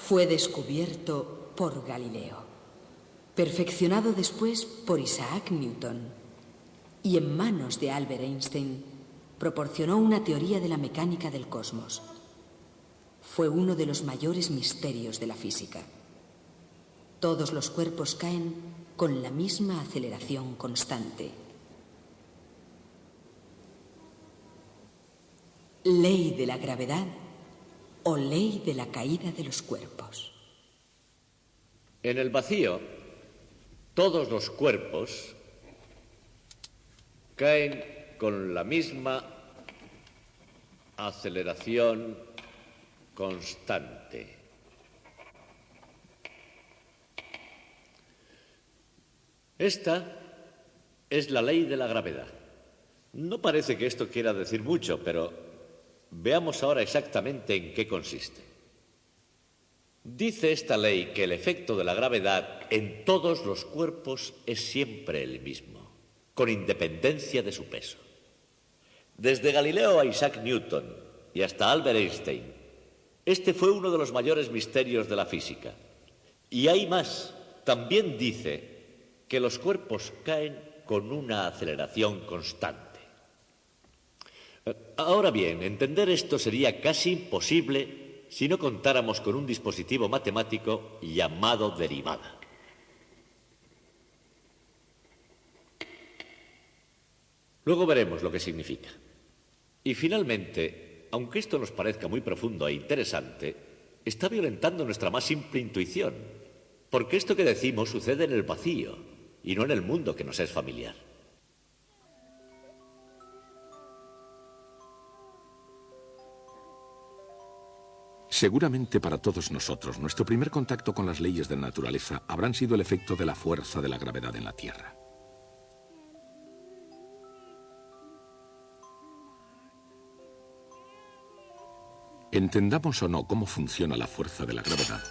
fue descubierto por Galileo, perfeccionado después por Isaac Newton y en manos de Albert Einstein proporcionó una teoría de la mecánica del cosmos. Fue uno de los mayores misterios de la física. Todos los cuerpos caen con la misma aceleración constante. Ley de la gravedad o ley de la caída de los cuerpos. En el vacío, todos los cuerpos caen con la misma aceleración constante. Esta es la ley de la gravedad. No parece que esto quiera decir mucho, pero veamos ahora exactamente en qué consiste. Dice esta ley que el efecto de la gravedad en todos los cuerpos es siempre el mismo, con independencia de su peso. Desde Galileo a Isaac Newton y hasta Albert Einstein, este fue uno de los mayores misterios de la física. Y hay más, también dice que los cuerpos caen con una aceleración constante. Ahora bien, entender esto sería casi imposible si no contáramos con un dispositivo matemático llamado derivada. Luego veremos lo que significa. Y finalmente, aunque esto nos parezca muy profundo e interesante, está violentando nuestra más simple intuición, porque esto que decimos sucede en el vacío y no en el mundo que nos es familiar. Seguramente para todos nosotros, nuestro primer contacto con las leyes de la naturaleza habrán sido el efecto de la fuerza de la gravedad en la Tierra. Entendamos o no cómo funciona la fuerza de la gravedad,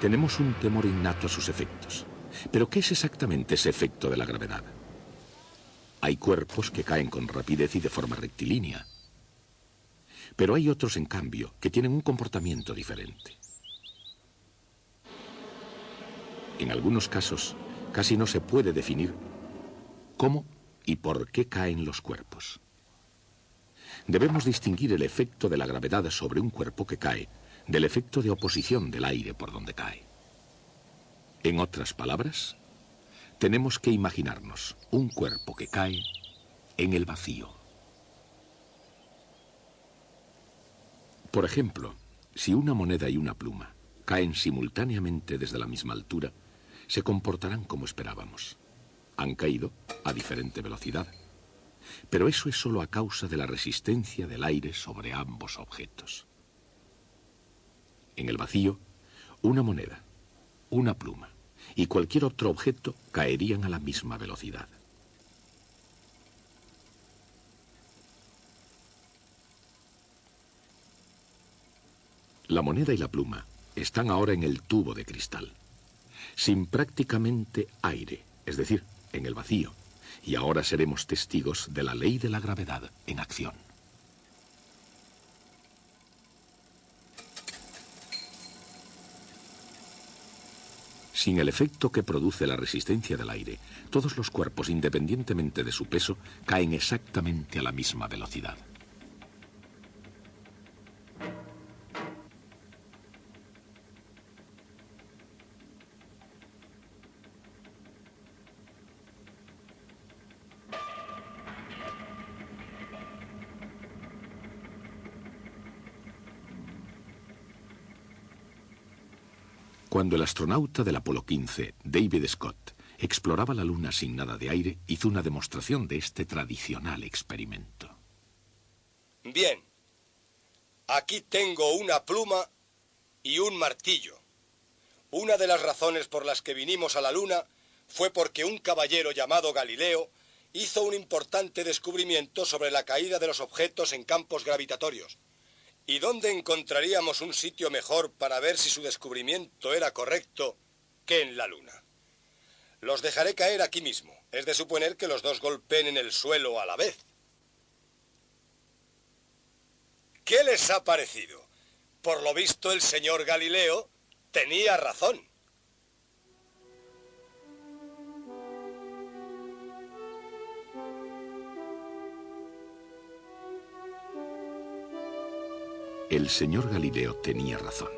tenemos un temor innato a sus efectos. ¿Pero qué es exactamente ese efecto de la gravedad? Hay cuerpos que caen con rapidez y de forma rectilínea. Pero hay otros, en cambio, que tienen un comportamiento diferente. En algunos casos, casi no se puede definir cómo y por qué caen los cuerpos. Debemos distinguir el efecto de la gravedad sobre un cuerpo que cae del efecto de oposición del aire por donde cae. En otras palabras, tenemos que imaginarnos un cuerpo que cae en el vacío. Por ejemplo, si una moneda y una pluma caen simultáneamente desde la misma altura, se comportarán como esperábamos. Han caído a diferente velocidad, pero eso es solo a causa de la resistencia del aire sobre ambos objetos. En el vacío, una moneda, una pluma y cualquier otro objeto caerían a la misma velocidad. La moneda y la pluma están ahora en el tubo de cristal, sin prácticamente aire, es decir, en el vacío, y ahora seremos testigos de la ley de la gravedad en acción. Sin el efecto que produce la resistencia del aire, todos los cuerpos, independientemente de su peso, caen exactamente a la misma velocidad. Cuando el astronauta del Apolo 15, David Scott, exploraba la Luna sin nada de aire, hizo una demostración de este tradicional experimento. Bien, aquí tengo una pluma y un martillo. Una de las razones por las que vinimos a la Luna fue porque un caballero llamado Galileo hizo un importante descubrimiento sobre la caída de los objetos en campos gravitatorios. ¿Y dónde encontraríamos un sitio mejor para ver si su descubrimiento era correcto que en la Luna? Los dejaré caer aquí mismo. Es de suponer que los dos golpeen en el suelo a la vez. ¿Qué les ha parecido? Por lo visto, el señor Galileo tenía razón. El señor Galileo tenía razón.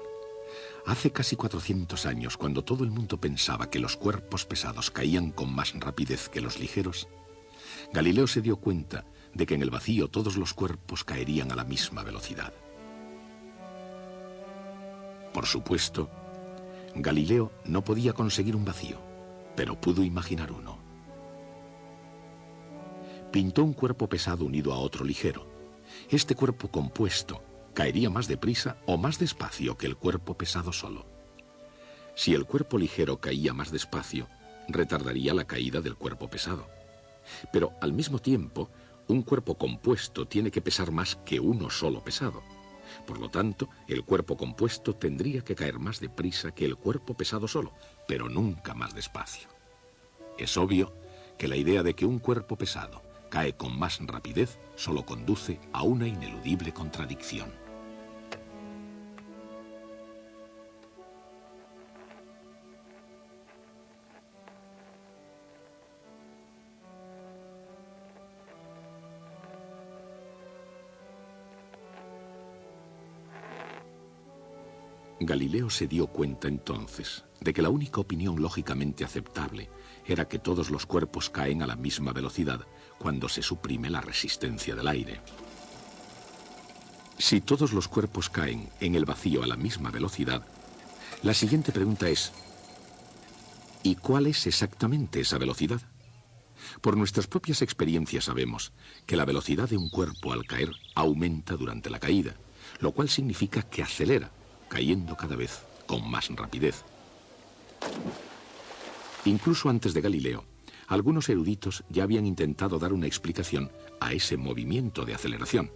Hace casi 400 años, cuando todo el mundo pensaba que los cuerpos pesados caían con más rapidez que los ligeros, Galileo se dio cuenta de que en el vacío todos los cuerpos caerían a la misma velocidad. Por supuesto, Galileo no podía conseguir un vacío, pero pudo imaginar uno. Pintó un cuerpo pesado unido a otro ligero. Este cuerpo compuesto caería más deprisa o más despacio que el cuerpo pesado solo. Si el cuerpo ligero caía más despacio, retardaría la caída del cuerpo pesado. Pero al mismo tiempo, un cuerpo compuesto tiene que pesar más que uno solo pesado. Por lo tanto, el cuerpo compuesto tendría que caer más deprisa que el cuerpo pesado solo, pero nunca más despacio. Es obvio que la idea de que un cuerpo pesado cae con más rapidez solo conduce a una ineludible contradicción. Galileo se dio cuenta entonces de que la única opinión lógicamente aceptable era que todos los cuerpos caen a la misma velocidad cuando se suprime la resistencia del aire. Si todos los cuerpos caen en el vacío a la misma velocidad, la siguiente pregunta es: ¿y cuál es exactamente esa velocidad? Por nuestras propias experiencias sabemos que la velocidad de un cuerpo al caer aumenta durante la caída, lo cual significa que acelera, cayendo cada vez con más rapidez. Incluso antes de Galileo, algunos eruditos ya habían intentado dar una explicación a ese movimiento de aceleración.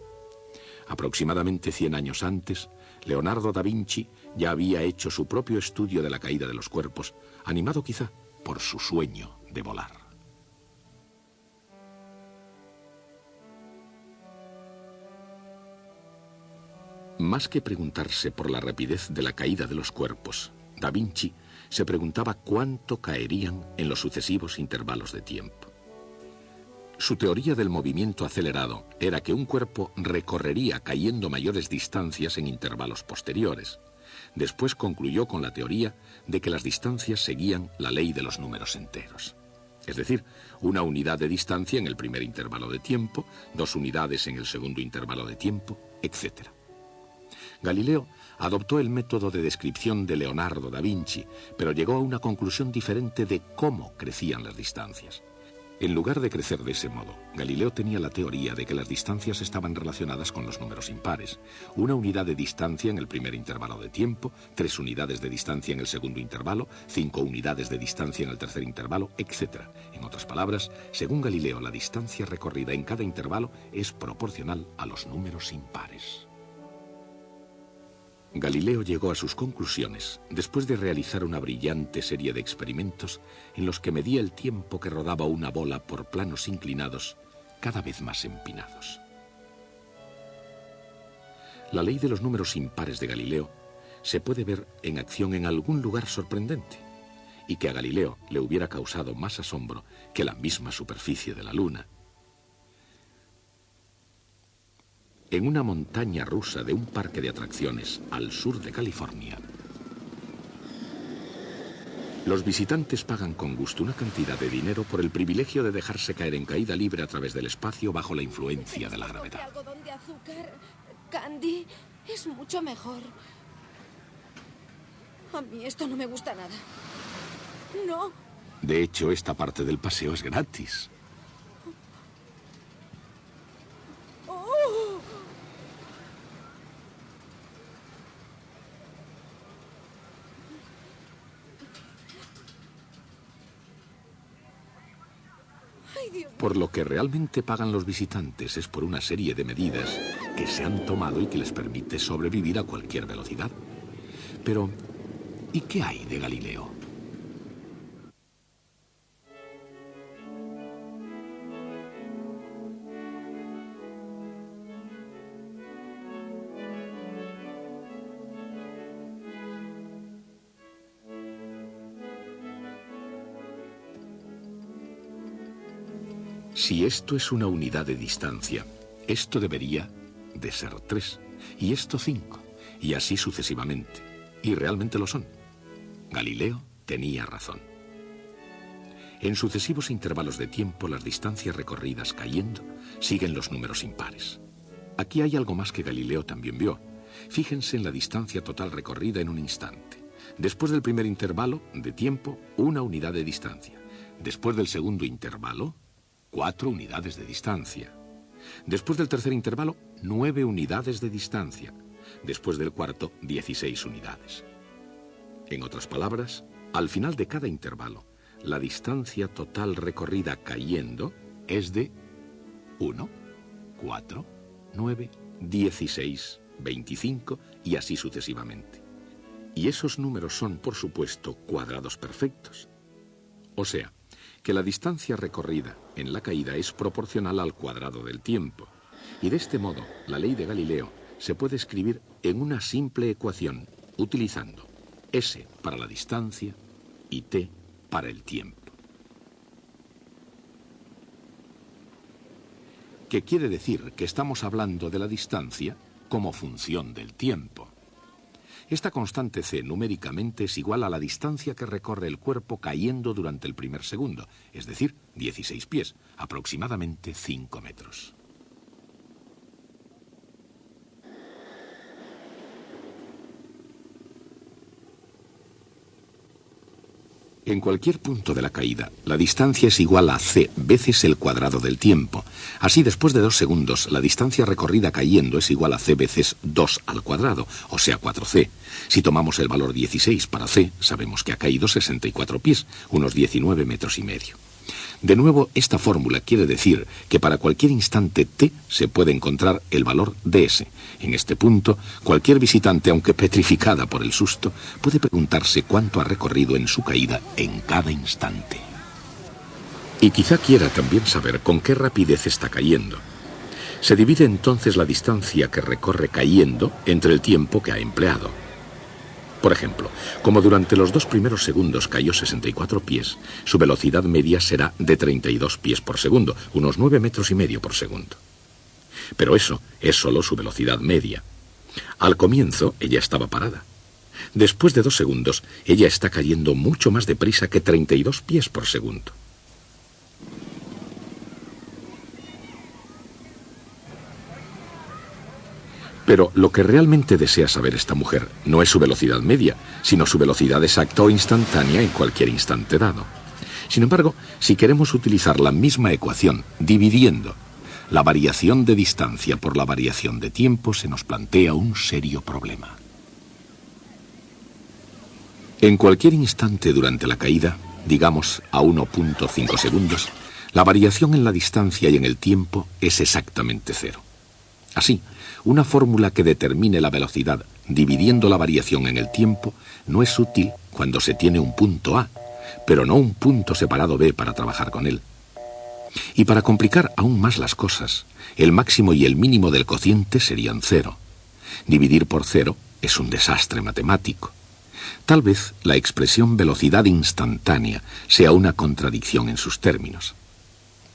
Aproximadamente 100 años antes, Leonardo da Vinci ya había hecho su propio estudio de la caída de los cuerpos, animado quizá por su sueño de volar. Más que preguntarse por la rapidez de la caída de los cuerpos, Da Vinci se preguntaba cuánto caerían en los sucesivos intervalos de tiempo. Su teoría del movimiento acelerado era que un cuerpo recorrería cayendo mayores distancias en intervalos posteriores. Después concluyó con la teoría de que las distancias seguían la ley de los números enteros. Es decir, una unidad de distancia en el primer intervalo de tiempo, 2 unidades en el segundo intervalo de tiempo, etc. Galileo adoptó el método de descripción de Leonardo da Vinci, pero llegó a una conclusión diferente de cómo crecían las distancias. En lugar de crecer de ese modo, Galileo tenía la teoría de que las distancias estaban relacionadas con los números impares. 1 unidad de distancia en el primer intervalo de tiempo, 3 unidades de distancia en el segundo intervalo, 5 unidades de distancia en el tercer intervalo, etc. En otras palabras, según Galileo, la distancia recorrida en cada intervalo es proporcional a los números impares. Galileo llegó a sus conclusiones después de realizar una brillante serie de experimentos en los que medía el tiempo que rodaba una bola por planos inclinados cada vez más empinados. La ley de los números impares de Galileo se puede ver en acción en algún lugar sorprendente, y que a Galileo le hubiera causado más asombro que la misma superficie de la Luna. En una montaña rusa de un parque de atracciones al sur de California, los visitantes pagan con gusto una cantidad de dinero por el privilegio de dejarse caer en caída libre a través del espacio bajo la influencia de la gravedad. Algodón de azúcar, candy, es mucho mejor. A mí esto no me gusta nada. No. De hecho, esta parte del paseo es gratis. Por lo que realmente pagan los visitantes es por una serie de medidas que se han tomado y que les permite sobrevivir a cualquier velocidad. Pero, ¿y qué hay de Galileo? Si esto es una unidad de distancia, esto debería de ser 3, y esto 5, y así sucesivamente. Y realmente lo son. Galileo tenía razón. En sucesivos intervalos de tiempo, las distancias recorridas cayendo siguen los números impares. Aquí hay algo más que Galileo también vio. Fíjense en la distancia total recorrida en un instante. Después del primer intervalo de tiempo, 1 unidad de distancia. Después del segundo intervalo, 4 unidades de distancia. Después del tercer intervalo, 9 unidades de distancia. Después del cuarto, 16 unidades. En otras palabras, al final de cada intervalo, la distancia total recorrida cayendo es de 1, 4, 9, 16, 25 y así sucesivamente. Y esos números son, por supuesto, cuadrados perfectos. O sea, que la distancia recorrida en la caída es proporcional al cuadrado del tiempo. Y de este modo, la ley de Galileo se puede escribir en una simple ecuación, utilizando S para la distancia y T para el tiempo. Que quiere decir que estamos hablando de la distancia como función del tiempo. Esta constante c numéricamente es igual a la distancia que recorre el cuerpo cayendo durante el primer segundo, es decir, 16 pies, aproximadamente 5 metros. En cualquier punto de la caída, la distancia es igual a c veces el cuadrado del tiempo. Así, después de 2 segundos, la distancia recorrida cayendo es igual a c veces 2 al cuadrado, o sea, 4c. Si tomamos el valor 16 para c, sabemos que ha caído 64 pies, unos 19 metros y medio. De nuevo, esta fórmula quiere decir que para cualquier instante t se puede encontrar el valor ds. En este punto, cualquier visitante, aunque petrificada por el susto, puede preguntarse cuánto ha recorrido en su caída en cada instante. Y quizá quiera también saber con qué rapidez está cayendo. Se divide entonces la distancia que recorre cayendo entre el tiempo que ha empleado. Por ejemplo, como durante los 2 primeros segundos cayó 64 pies, su velocidad media será de 32 pies por segundo, unos 9 metros y medio por segundo. Pero eso es solo su velocidad media. Al comienzo, ella estaba parada. Después de 2 segundos, ella está cayendo mucho más deprisa que 32 pies por segundo. Pero lo que realmente desea saber esta mujer no es su velocidad media, sino su velocidad exacta o instantánea en cualquier instante dado. Sin embargo, si queremos utilizar la misma ecuación dividiendo la variación de distancia por la variación de tiempo, se nos plantea un serio problema. En cualquier instante durante la caída, digamos a 1.5 segundos, la variación en la distancia y en el tiempo es exactamente 0. Así, una fórmula que determine la velocidad dividiendo la variación en el tiempo no es útil cuando se tiene un punto A, pero no un punto separado B para trabajar con él. Y para complicar aún más las cosas, el máximo y el mínimo del cociente serían 0. Dividir por 0 es un desastre matemático. Tal vez la expresión velocidad instantánea sea una contradicción en sus términos.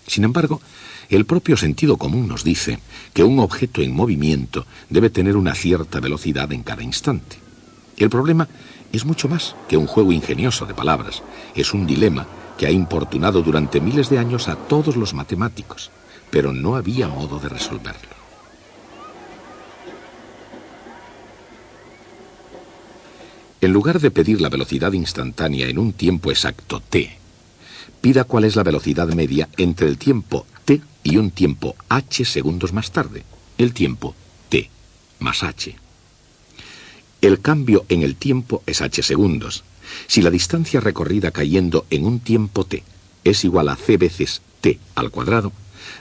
Sin embargo, el propio sentido común nos dice que un objeto en movimiento debe tener una cierta velocidad en cada instante. El problema es mucho más que un juego ingenioso de palabras. Es un dilema que ha importunado durante miles de años a todos los matemáticos, pero no había modo de resolverlo. En lugar de pedir la velocidad instantánea en un tiempo exacto t, pida cuál es la velocidad media entre el tiempo t y un tiempo h segundos más tarde, el tiempo t más h. El cambio en el tiempo es h segundos. Si la distancia recorrida cayendo en un tiempo t es igual a c veces t al cuadrado,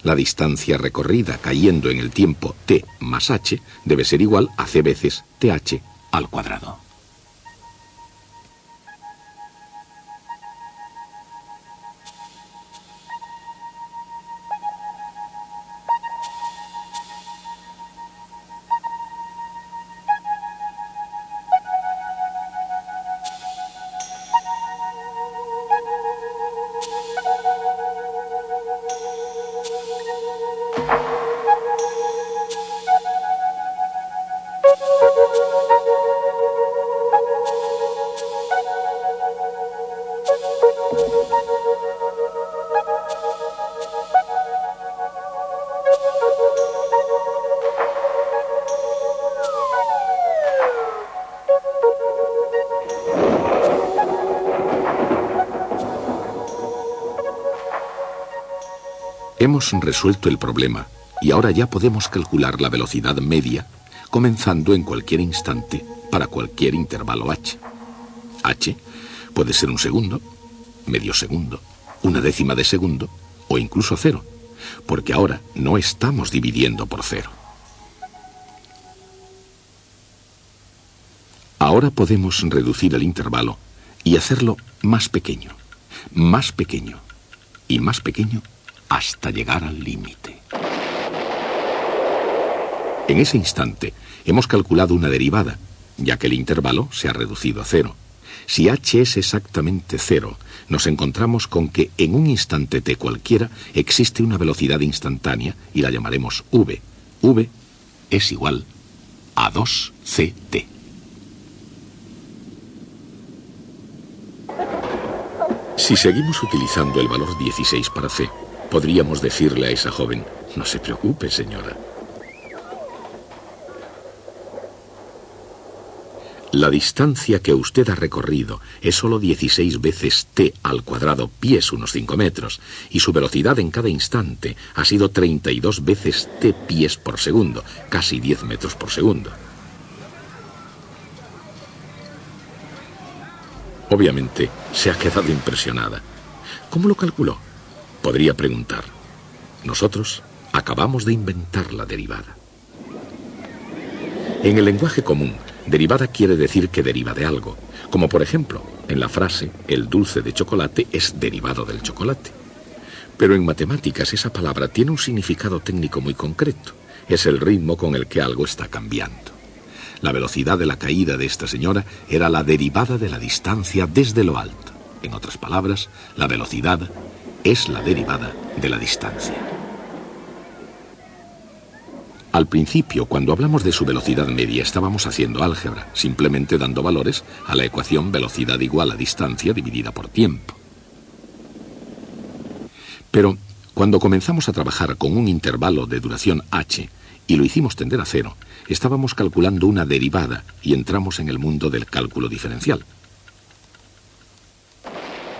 la distancia recorrida cayendo en el tiempo t más h debe ser igual a c veces th al cuadrado. Hemos resuelto el problema y ahora ya podemos calcular la velocidad media comenzando en cualquier instante para cualquier intervalo h. H puede ser un segundo, medio segundo, una décima de segundo o incluso cero, porque ahora no estamos dividiendo por cero. Ahora podemos reducir el intervalo y hacerlo más pequeño y más pequeño hasta llegar al límite. En ese instante hemos calculado una derivada, ya que el intervalo se ha reducido a cero. Si h es exactamente cero, nos encontramos con que en un instante t cualquiera existe una velocidad instantánea y la llamaremos v. v es igual a 2ct. Si seguimos utilizando el valor 16 para c, podríamos decirle a esa joven: no se preocupe, señora. La distancia que usted ha recorrido es solo 16 veces t al cuadrado pies, unos 5 metros, y su velocidad en cada instante ha sido 32 veces t pies por segundo, casi 10 metros por segundo. Obviamente, se ha quedado impresionada. ¿Cómo lo calculó? Podría preguntar. Nosotros acabamos de inventar la derivada. En el lenguaje común, derivada quiere decir que deriva de algo, como por ejemplo, en la frase el dulce de chocolate es derivado del chocolate. Pero en matemáticas esa palabra tiene un significado técnico muy concreto. Es el ritmo con el que algo está cambiando. La velocidad de la caída de esta señora era la derivada de la distancia desde lo alto. En otras palabras, la velocidad es la derivada de la distancia. Al principio, cuando hablamos de su velocidad media, estábamos haciendo álgebra, simplemente dando valores a la ecuación velocidad igual a distancia dividida por tiempo. Pero cuando comenzamos a trabajar con un intervalo de duración h y lo hicimos tender a cero, estábamos calculando una derivada y entramos en el mundo del cálculo diferencial.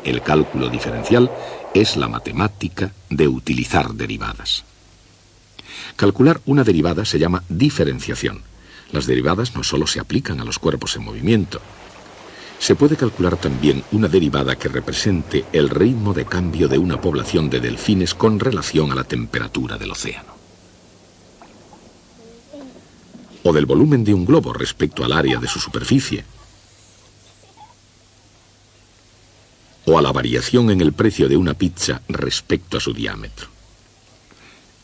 El cálculo diferencial es la matemática de utilizar derivadas. Calcular una derivada se llama diferenciación. Las derivadas no solo se aplican a los cuerpos en movimiento. Se puede calcular también una derivada que represente el ritmo de cambio de una población de delfines con relación a la temperatura del océano. O del volumen de un globo respecto al área de su superficie. O a la variación en el precio de una pizza respecto a su diámetro.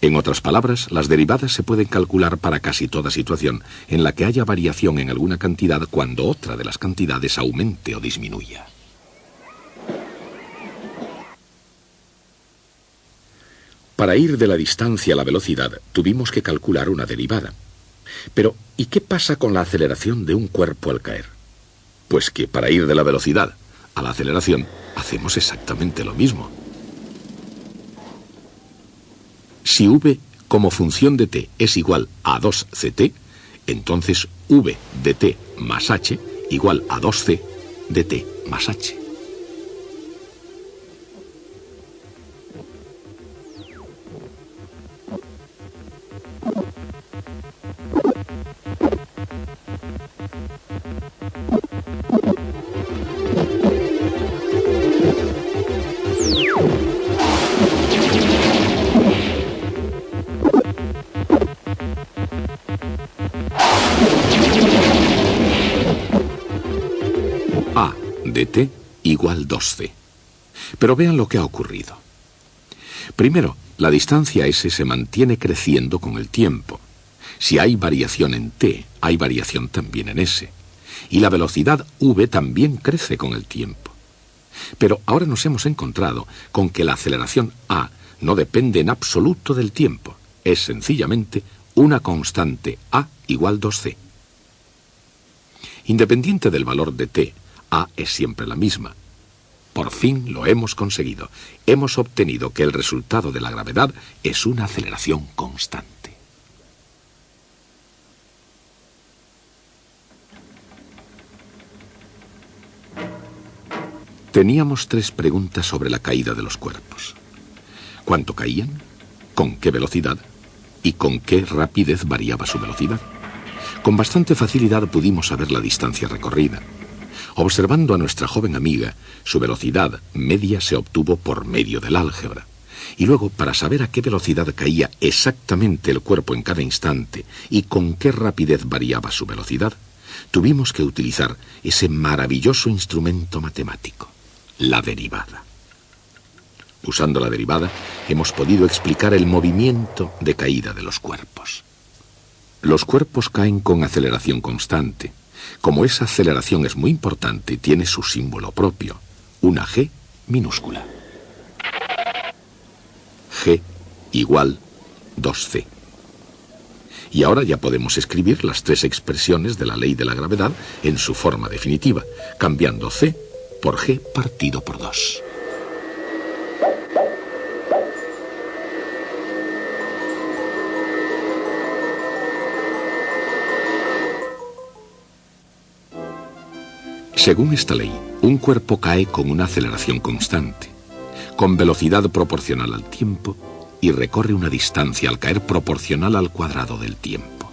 En otras palabras, las derivadas se pueden calcular para casi toda situación en la que haya variación en alguna cantidad cuando otra de las cantidades aumente o disminuya. Para ir de la distancia a la velocidad, tuvimos que calcular una derivada. Pero, ¿y qué pasa con la aceleración de un cuerpo al caer? Pues que para ir de la velocidad a la aceleración, hacemos exactamente lo mismo. Si v como función de t es igual a 2ct, entonces v de t más h igual a 2c de t más h. De t igual 2c. Pero vean lo que ha ocurrido. Primero, la distancia s se mantiene creciendo con el tiempo. Si hay variación en t, hay variación también en s. Y la velocidad v también crece con el tiempo. Pero ahora nos hemos encontrado con que la aceleración a no depende en absoluto del tiempo. Es sencillamente una constante a igual 2c. Independiente del valor de t, a es siempre la misma. Por fin lo hemos conseguido. Hemos obtenido que el resultado de la gravedad es una aceleración constante. Teníamos 3 preguntas sobre la caída de los cuerpos. ¿Cuánto caían? con qué velocidad y con qué rapidez variaba su velocidad. Con bastante facilidad pudimos saber la distancia recorrida. Observando a nuestra joven amiga, su velocidad media se obtuvo por medio del álgebra. Y luego, para saber a qué velocidad caía exactamente el cuerpo en cada instante y con qué rapidez variaba su velocidad, tuvimos que utilizar ese maravilloso instrumento matemático, la derivada. Usando la derivada, hemos podido explicar el movimiento de caída de los cuerpos. Los cuerpos caen con aceleración constante. Como esa aceleración es muy importante, tiene su símbolo propio, una G minúscula. G igual 2C. Y ahora ya podemos escribir las tres expresiones de la ley de la gravedad en su forma definitiva, cambiando C por G partido por 2. Según esta ley, un cuerpo cae con una aceleración constante, con velocidad proporcional al tiempo y recorre una distancia al caer proporcional al cuadrado del tiempo.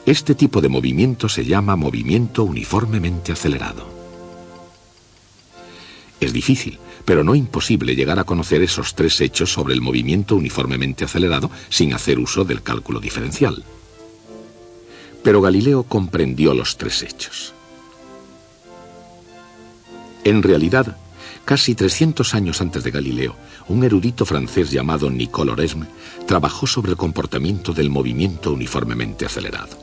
Este tipo de movimiento se llama movimiento uniformemente acelerado. Es difícil, pero no imposible llegar a conocer esos tres hechos sobre el movimiento uniformemente acelerado sin hacer uso del cálculo diferencial. Pero Galileo comprendió los tres hechos. En realidad, casi 300 años antes de Galileo, un erudito francés llamado Nicole Oresme trabajó sobre el comportamiento del movimiento uniformemente acelerado.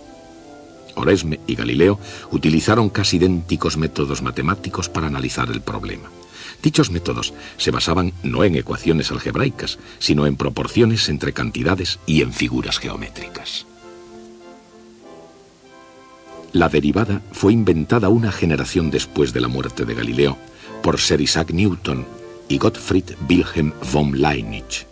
Oresme y Galileo utilizaron casi idénticos métodos matemáticos para analizar el problema. Dichos métodos se basaban no en ecuaciones algebraicas, sino en proporciones entre cantidades y en figuras geométricas. La derivada fue inventada una generación después de la muerte de Galileo por Sir Isaac Newton y Gottfried Wilhelm von Leibniz.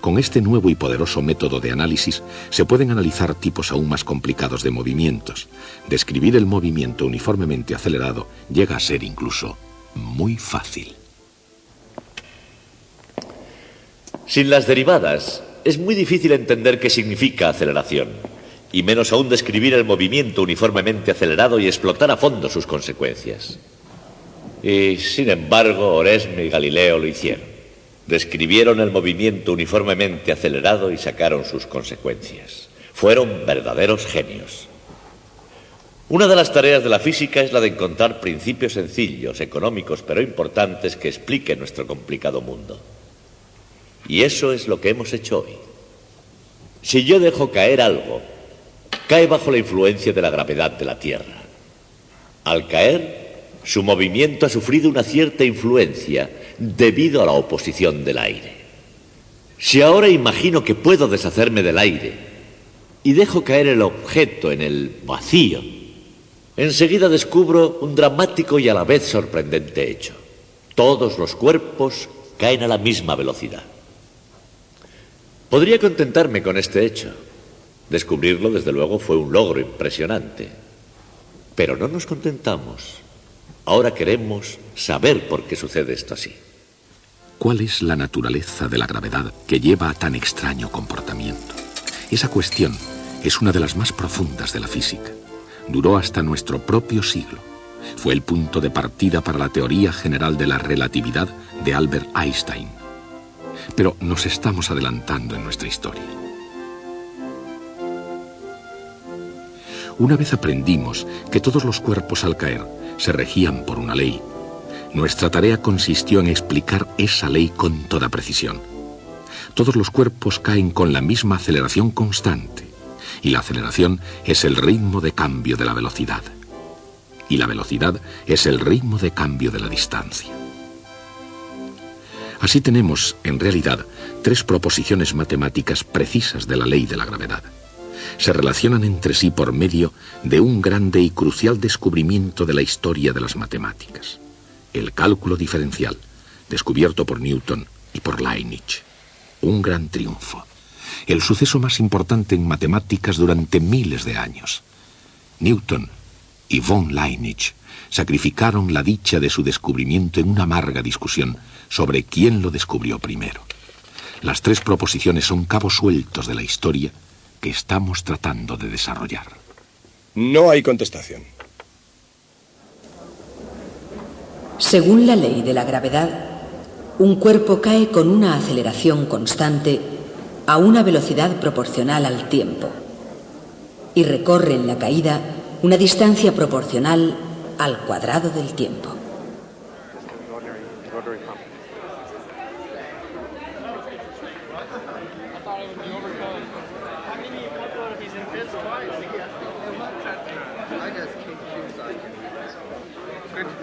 Con este nuevo y poderoso método de análisis se pueden analizar tipos aún más complicados de movimientos. Describir el movimiento uniformemente acelerado llega a ser incluso muy fácil. Sin las derivadas, es muy difícil entender qué significa aceleración, y menos aún describir el movimiento uniformemente acelerado y explotar a fondo sus consecuencias. Y, sin embargo, Oresme y Galileo lo hicieron. Describieron el movimiento uniformemente acelerado y sacaron sus consecuencias. Fueron verdaderos genios. Una de las tareas de la física es la de encontrar principios sencillos, económicos, pero importantes que expliquen nuestro complicado mundo. Y eso es lo que hemos hecho hoy. Si yo dejo caer algo, cae bajo la influencia de la gravedad de la Tierra. Al caer, su movimiento ha sufrido una cierta influencia debido a la oposición del aire. Si ahora imagino que puedo deshacerme del aire y dejo caer el objeto en el vacío, enseguida descubro un dramático y a la vez sorprendente hecho. Todos los cuerpos caen a la misma velocidad. Podría contentarme con este hecho. Descubrirlo, desde luego, fue un logro impresionante. Pero no nos contentamos. Ahora queremos saber por qué sucede esto así. ¿Cuál es la naturaleza de la gravedad que lleva a tan extraño comportamiento? Esa cuestión es una de las más profundas de la física. Duró hasta nuestro propio siglo. Fue el punto de partida para la teoría general de la relatividad de Albert Einstein. Pero nos estamos adelantando en nuestra historia. Una vez aprendimos que todos los cuerpos al caer se regían por una ley, nuestra tarea consistió en explicar esa ley con toda precisión. Todos los cuerpos caen con la misma aceleración constante, y la aceleración es el ritmo de cambio de la velocidad. Y la velocidad es el ritmo de cambio de la distancia. Así tenemos, en realidad, tres proposiciones matemáticas precisas de la ley de la gravedad. Se relacionan entre sí por medio de un grande y crucial descubrimiento de la historia de las matemáticas: el cálculo diferencial, descubierto por Newton y por Leibniz. Un gran triunfo, el suceso más importante en matemáticas durante miles de años. Newton y von Leinich sacrificaron la dicha de su descubrimiento en una amarga discusión sobre quién lo descubrió primero. Las tres proposiciones son cabos sueltos de la historia que estamos tratando de desarrollar. No hay contestación. Según la ley de la gravedad, un cuerpo cae con una aceleración constante a una velocidad proporcional al tiempo y recorre en la caída una distancia proporcional al cuadrado del tiempo.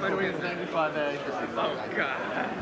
But we was 95 days. Oh, God.